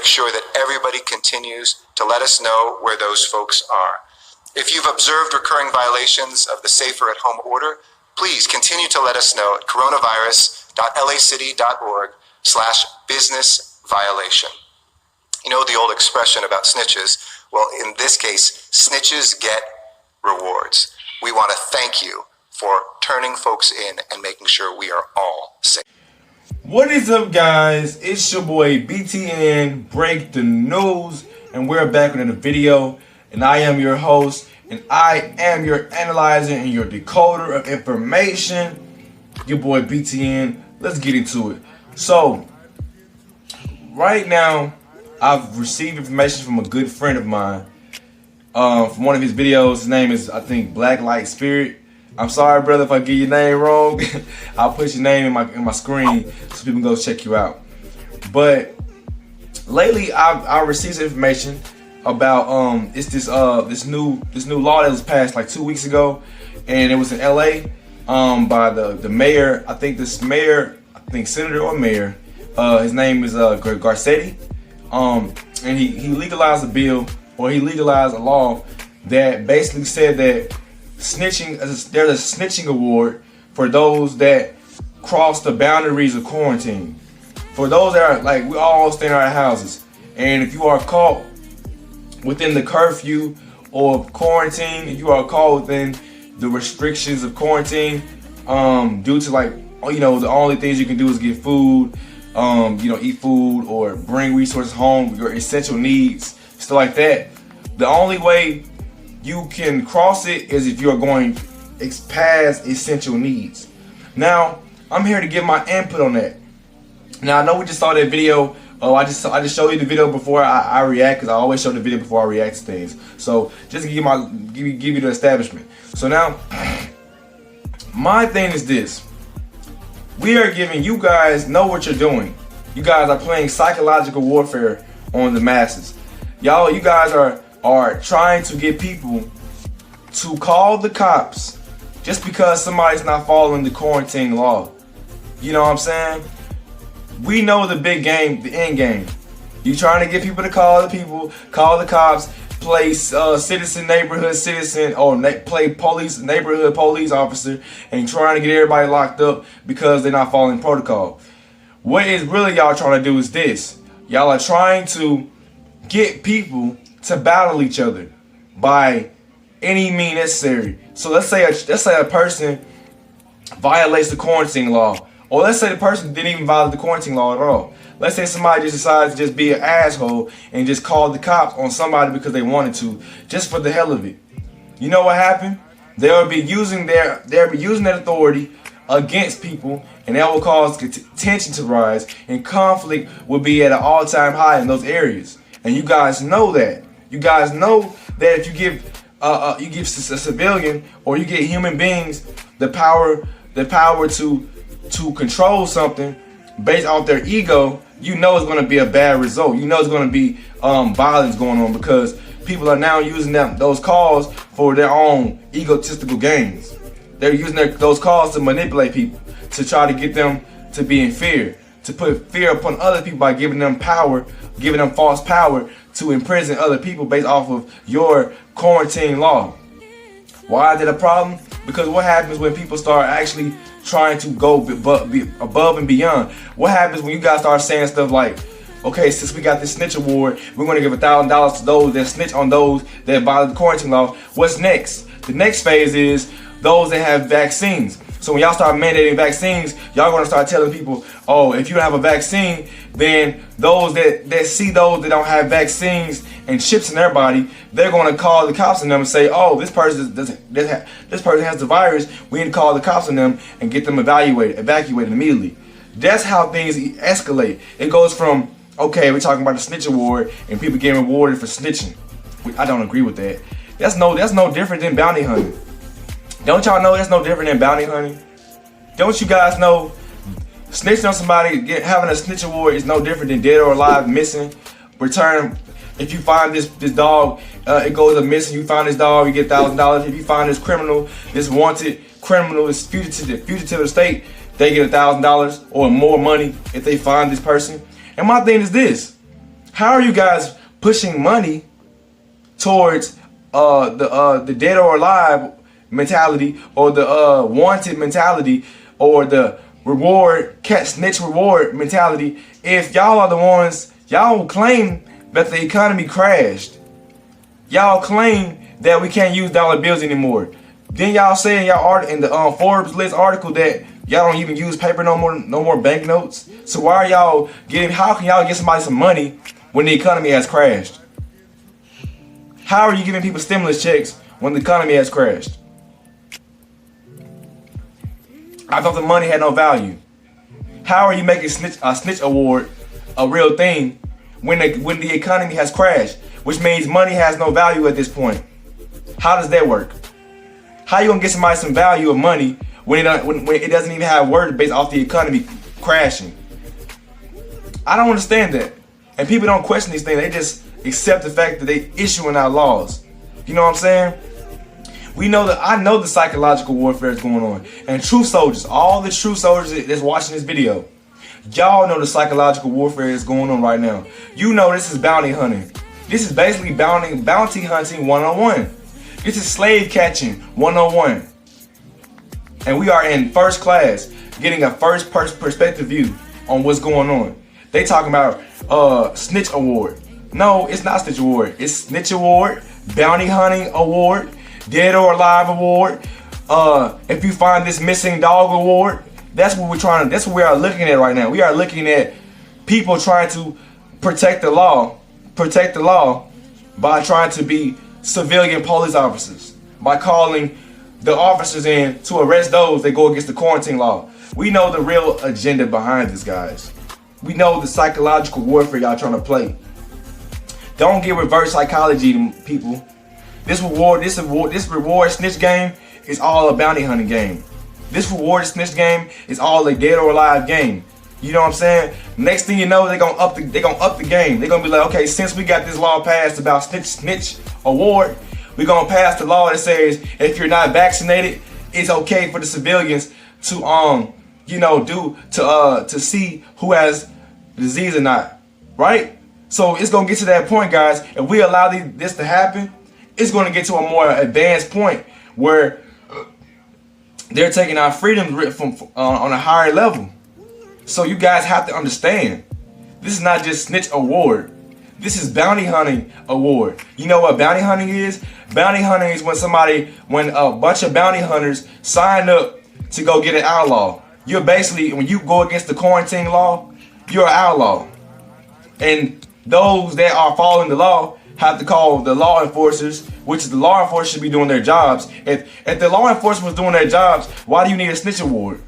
make sure that everybody continues to let us know where those folks are. If you've observed recurring violations of the Safer at Home order, please continue to let us know at coronavirus.lacity.org/business violation. You know the old expression about snitches? Well, in this case, snitches get rewards. We want to thank you for turning folks in and making sure we are all safe. What is up, guys? It's your boy BTN Break the News, and we're back with another video. And I am your host, and I am your analyzer and your decoder of information. Your boy BTN. Let's get into it. So, right now, I've received information from a good friend of mine. From one of his videos. His name is, I think, Black Light Spirit. I'm sorry, brother, if I get your name wrong. I'll put your name in my screen so people can go check you out. But lately, I received some information about it's this new law that was passed like 2 weeks ago, and it was in LA by the mayor. I think senator or mayor. His name is Garcetti. And he legalized a bill, or he legalized a law that basically said that snitching, there's a snitching award for those that cross the boundaries of quarantine. For those that are, like, we all stay in our houses, and if you are caught within the curfew or quarantine, if you are caught within the restrictions of quarantine, due to, like, you know, the only things you can do is get food, eat food or bring resources home, your essential needs, stuff like that. The only way you can cross it is if you are going past essential needs. Now, I'm here to give my input on that. Now, I know we just saw that video. I just showed you the video before I react, because I always show the video before I react to things. So just to give you the establishment. So now, my thing is this. We are giving you guys know what you're doing. You guys are playing psychological warfare on the masses. You guys are trying to get people to call the cops just because somebody's not following the quarantine law. You know what I'm saying? We know the big game, the end game. You trying to get people to call the cops, play neighborhood citizen, or play neighborhood police officer, and trying to get everybody locked up because they're not following protocol. What is really y'all trying to do is this. Y'all are trying to get people to battle each other by any means necessary. So let's say a person violates the quarantine law, or let's say the person didn't even violate the quarantine law at all. Let's say somebody just decides to just be an asshole and just call the cops on somebody because they wanted to, just for the hell of it. You know what happened? They'll be using that authority against people, and that will cause tension to rise, and conflict will be at an all-time high in those areas. And you guys know that. You guys know that if you give a civilian, or you get human beings the power to control something based off their ego, you know it's going to be a bad result. You know it's going to be violence going on, because people are now using those calls for their own egotistical gains. They're using those calls to manipulate people, to try to get them to be in fear, to put fear upon other people by giving them power, giving them false power to imprison other people based off of your quarantine law. Why is that a problem? Because what happens when people start actually trying to go above and beyond? What happens when you guys start saying stuff like, okay, since we got this snitch award, we're going to give $1,000 to those that snitch on those that violate the quarantine law. What's next? The next phase is those that have vaccines. So when y'all start mandating vaccines, y'all going to start telling people, oh, if you don't have a vaccine, then those that see those that don't have vaccines and chips in their body, they're going to call the cops on them and say, oh, this person has the virus. We need to call the cops on them and get them evacuated immediately. That's how things escalate. It goes from, okay, we're talking about the snitch award and people getting rewarded for snitching. I don't agree with that. That's no different than bounty hunting. Don't y'all know that's no different than bounty hunting? Don't you guys know snitching on somebody, having a snitch award is no different than dead or alive, missing, return. If you find this dog, it goes missing. You find this dog, you get $1,000. If you find this criminal, this wanted criminal, this fugitive of state, they get $1,000 or more money if they find this person. And my thing is this: How are you guys pushing money towards the dead or alive mentality, or the wanted mentality, or the reward catch snitch reward mentality, if y'all are the ones, y'all claim that the economy crashed, y'all claim that we can't use dollar bills anymore, then y'all say in y'all art in the Forbes list article that y'all don't even use paper no more banknotes. So why are y'all how can y'all get somebody some money when the economy has crashed? How are you giving people stimulus checks when the economy has crashed? I thought the money had no value. How are you making a snitch award a real thing when the economy has crashed, which means money has no value at this point? How does that work? How you gonna get somebody some value of money when it doesn't even have words based off the economy crashing? I don't understand that. And people don't question these things. They just accept the fact that they issuing out laws. You know what I'm saying? I know the psychological warfare is going on. And true soldiers, all the true soldiers that's watching this video, y'all know the psychological warfare is going on right now. You know this is bounty hunting. This is basically bounty hunting 101. This is slave catching 101. And we are in first class, getting a first perspective view on what's going on. They talking about snitch award. No, it's not snitch award. It's snitch award, bounty hunting award, dead or alive award. If you find this missing dog award. That's what that's what we are looking at right now. We are looking at people trying to protect the law by trying to be civilian police officers, by calling the officers in to arrest those that go against the quarantine law. We know the real agenda behind this, guys. We know the psychological warfare y'all trying to play. Don't get reverse psychology, people. This reward snitch game is all a bounty hunting game. This reward snitch game is all a dead or alive game. You know what I'm saying? Next thing you know, they're gonna up the game. They're gonna be like, okay, since we got this law passed about snitch award, we're gonna pass the law that says if you're not vaccinated, it's okay for the civilians to to see who has the disease or not, right? So it's gonna get to that point, guys. If we allow this to happen, it's gonna get to a more advanced point where they're taking our freedoms from on a higher level. So you guys have to understand, this is not just snitch award. This is bounty hunting award. You know what bounty hunting is? Bounty hunting is when a bunch of bounty hunters sign up to go get an outlaw. You're basically, when you go against the quarantine law, you're an outlaw. And those that are following the law have to call the law enforcers, which is the law enforcers should be doing their jobs. If the law enforcement was doing their jobs, why do you need a snitch award?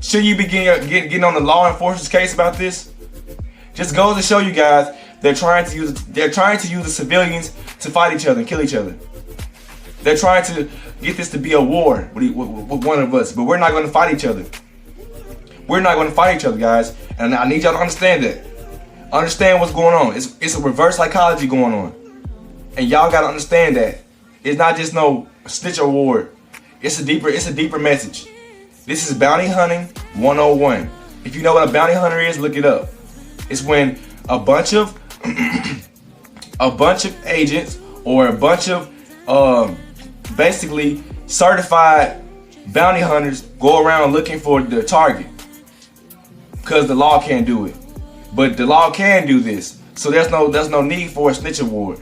Should you be getting on the law enforcement's case about this? Just goes to show you guys they're trying to use the civilians to fight each other and kill each other. They're trying to get this to be a war with one of us, but we're not going to fight each other. We're not going to fight each other, guys, and I need y'all to understand that. Understand what's going on. It's a reverse psychology going on, and y'all got to understand that it's not just no snitch award. It's a deeper message. This is bounty hunting 101. If you know what a bounty hunter is, look it up. It's when a bunch of agents or a bunch of basically certified bounty hunters go around looking for the target, because the law can't do it. But the law can do this. So there's no need for a snitch award.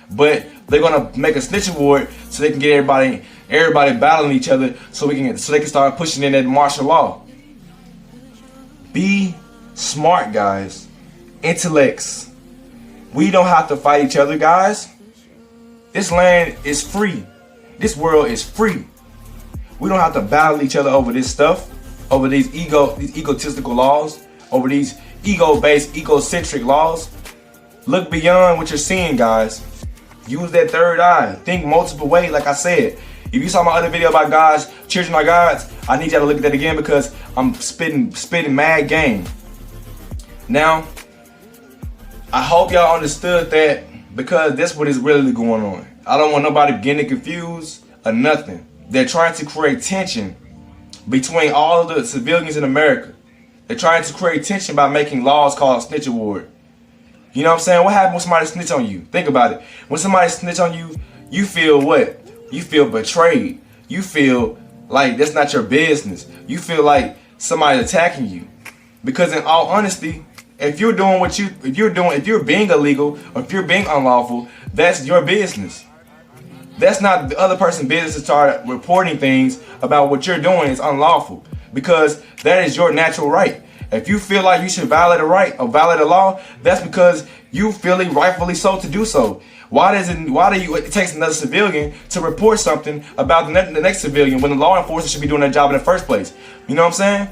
But they're gonna make a snitch award so they can get everybody battling each other, so they can start pushing in that martial law. Be smart, guys. Intellects. We don't have to fight each other, guys. This land is free. This world is free. We don't have to battle each other over this stuff, over these egotistical laws, over these ego-based, egocentric laws. Look beyond what you're seeing, guys. Use that third eye. Think multiple ways, like I said. If you saw my other video about God's children are gods, I need y'all to look at that again, because I'm spitting mad game. Now, I hope y'all understood that, because that's what is really going on. I don't want nobody getting confused or nothing. They're trying to create tension between all of the civilians in America. They're trying to create tension by making laws called snitch award. You know what I'm saying? What happens when somebody snitch on you? Think about it. When somebody snitch on you, you feel what? You feel betrayed. You feel like that's not your business. You feel like somebody's attacking you. Because in all honesty, if you're being illegal or if you're being unlawful, that's your business. That's not the other person's business to start reporting things about what you're doing is unlawful, because that is your natural right. If you feel like you should violate a right or violate a law, that's because you feel it rightfully so to do so. Why do it takes another civilian to report something about the next civilian when the law enforcement should be doing their job in the first place? You know what I'm saying?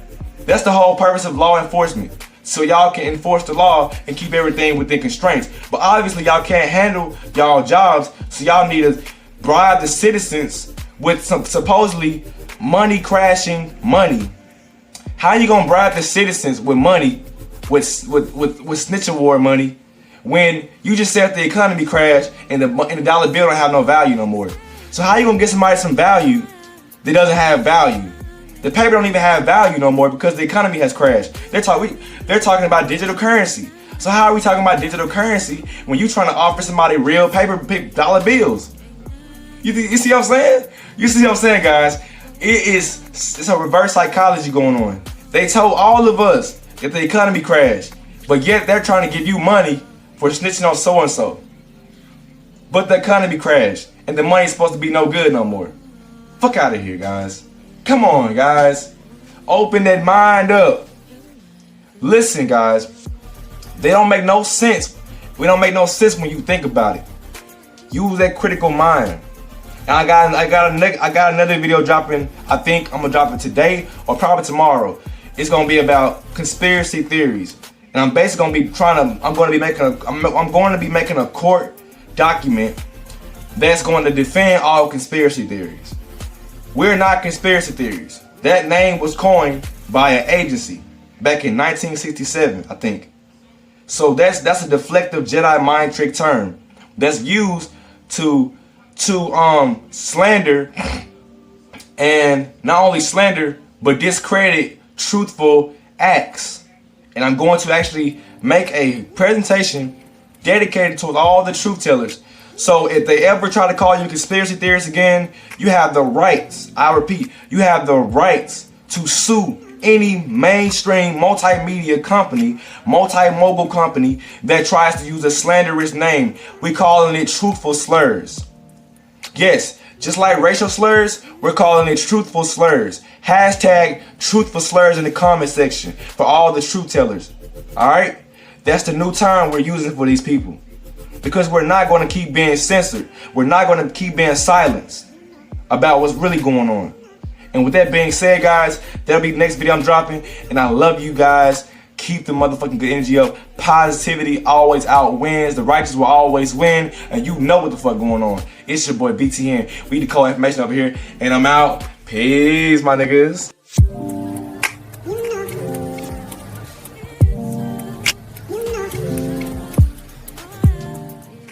That's the whole purpose of law enforcement. So y'all can enforce the law and keep everything within constraints. But obviously y'all can't handle y'all jobs, so y'all need to bribe the citizens with some supposedly money crashing money. How you gonna bribe the citizens with money, with snitch award money, when you just said the economy crashed and the dollar bill don't have no value no more? So how you gonna get somebody some value that doesn't have value? The paper don't even have value no more because the economy has crashed. They're talking about digital currency. So how are we talking about digital currency when you trying to offer somebody real paper dollar bills? You see what I'm saying? You see what I'm saying, guys? It's a reverse psychology going on. They told all of us that the economy crashed, but yet they're trying to give you money for snitching on so and so. But the economy crashed, and the money's supposed to be no good no more. Fuck out of here, guys. Come on, guys. Open that mind up. Listen, guys. They don't make no sense. We don't make no sense when you think about it. Use that critical mind. And I got another video dropping. I think I'm gonna drop it today or probably tomorrow. It's gonna be about conspiracy theories, and I'm basically gonna be making a court document that's going to defend all conspiracy theories. We're not conspiracy theories. That name was coined by an agency back in 1967, I think. So that's a deflective Jedi mind trick term that's used to slander, and not only slander but discredit truthful acts. And I'm going to actually make a presentation dedicated to all the truth tellers. So if they ever try to call you conspiracy theorists again, you have the rights, I repeat, you have the rights to sue any mainstream multimedia company, multi-mogul company that tries to use a slanderous name. We calling it truthful slurs. Yes, just like racial slurs, we're calling it truthful slurs. Hashtag truthful slurs in the comment section for all the truth tellers. Alright? That's the new term we're using for these people. Because we're not going to keep being censored. We're not going to keep being silenced about what's really going on. And with that being said, guys, that'll be the next video I'm dropping. And I love you guys. Keep the motherfucking good energy up. Positivity always outwins. The righteous will always win. And you know what the fuck going on. It's your boy BTN. We need to call information over here. And I'm out. Peace, my niggas.